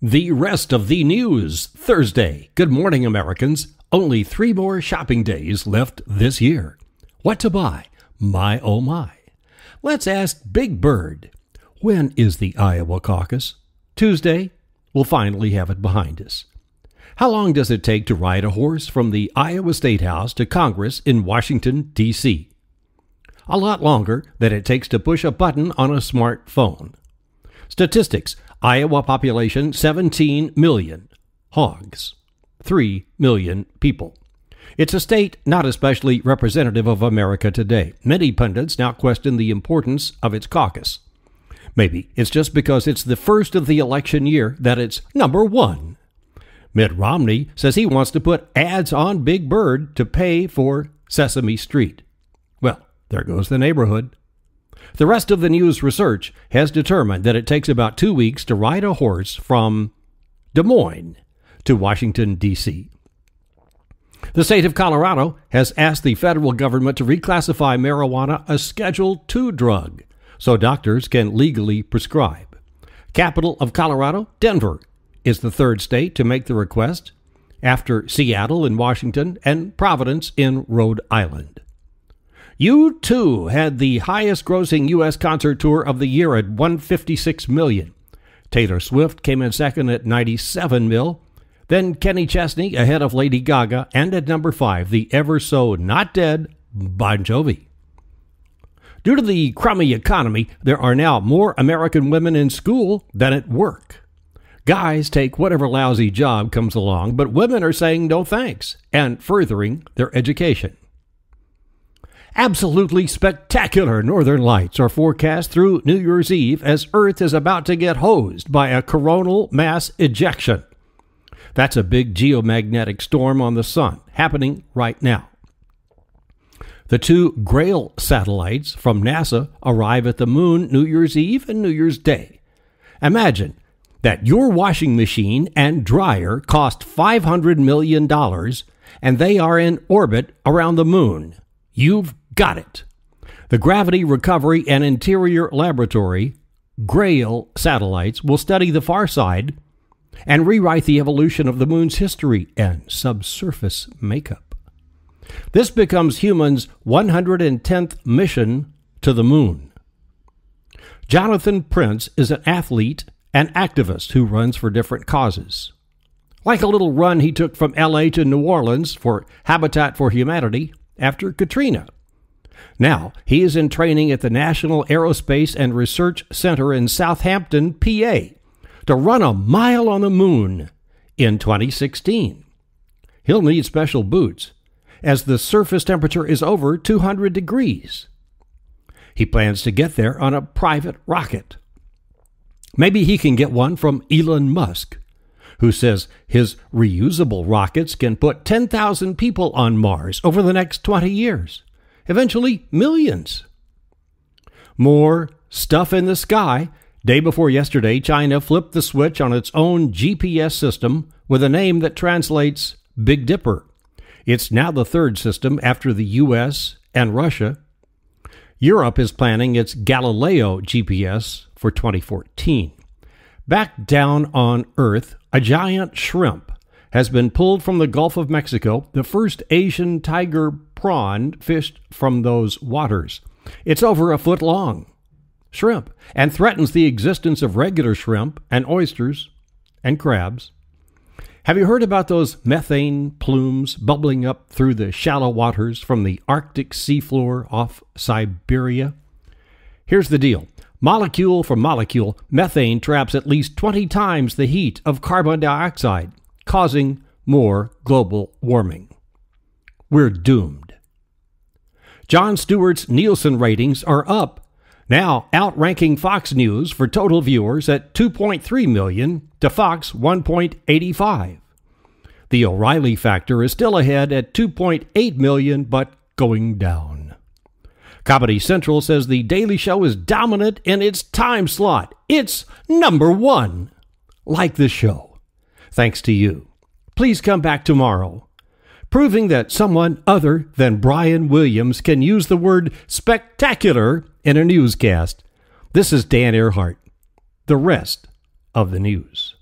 The rest of the news, Thursday. Good morning, Americans. Only 3 more shopping days left this year. What to buy? My, oh my. Let's ask Big Bird. When is the Iowa caucus? Tuesday? We'll finally have it behind us. How long does it take to ride a horse from the Iowa State House to Congress in Washington, D.C.? A lot longer than it takes to push a button on a smartphone. Statistics. Iowa population 17 million. Hogs 3 million people. It's a state not especially representative of America today. Many pundits now question the importance of its caucus. Maybe it's just because it's the first of the election year that it's number one. Mitt Romney says he wants to put ads on Big Bird to pay for Sesame Street. Well, there goes the neighborhood. The rest of the news research has determined that it takes about 2 weeks to ride a horse from Des Moines to Washington, D.C. The state of Colorado has asked the federal government to reclassify marijuana a Schedule II drug so doctors can legally prescribe. Capital of Colorado, Denver, is the third state to make the request, after Seattle in Washington and Providence in Rhode Island. U2 had the highest-grossing U.S. concert tour of the year at $156 million. Taylor Swift came in second at $97 million. Then Kenny Chesney ahead of Lady Gaga, and at number 5, the ever-so-not-dead Bon Jovi. Due to the crummy economy, there are now more American women in school than at work. Guys take whatever lousy job comes along, but women are saying no thanks and furthering their education. Absolutely spectacular northern lights are forecast through New Year's Eve as Earth is about to get hosed by a coronal mass ejection. That's a big geomagnetic storm on the sun happening right now. The 2 Grail satellites from NASA arrive at the moon New Year's Eve and New Year's Day. Imagine that your washing machine and dryer cost $500 million and they are in orbit around the moon. You've got it. The Gravity Recovery and Interior Laboratory, Grail satellites, will study the far side and rewrite the evolution of the moon's history and subsurface makeup. This becomes humans' 110th mission to the moon. Jonathan Prince is an athlete and activist who runs for different causes. Like a little run he took from L.A. to New Orleans for Habitat for Humanity after Katrina. Now, he is in training at the National Aerospace and Research Center in Southampton, PA, to run a mile on the moon in 2016. He'll need special boots, as the surface temperature is over 200 degrees. He plans to get there on a private rocket. Maybe he can get one from Elon Musk, who says his reusable rockets can put 10,000 people on Mars over the next 20 years. Eventually, millions. More stuff in the sky. Day before yesterday, China flipped the switch on its own GPS system with a name that translates Big Dipper. It's now the third system after the U.S. and Russia. Europe is planning its Galileo GPS for 2014. Back down on Earth, a giant shrimp has been pulled from the Gulf of Mexico, the first Asian tiger prawn fished from those waters. It's over a foot long. Shrimp, and threatens the existence of regular shrimp and oysters and crabs. Have you heard about those methane plumes bubbling up through the shallow waters from the Arctic seafloor off Siberia? Here's the deal. Molecule for molecule, methane traps at least 20 times the heat of carbon dioxide, causing more global warming. We're doomed. Jon Stewart's Nielsen ratings are up, now outranking Fox News for total viewers at 2.3 million to Fox 1.85. The O'Reilly factor is still ahead at 2.8 million, but going down. Comedy Central says The Daily Show is dominant in its time slot. It's number 1. Like the show. Thanks to you. Please come back tomorrow. Proving that someone other than Brian Williams can use the word spectacular in a newscast. This is Dan Earhart. The rest of the news.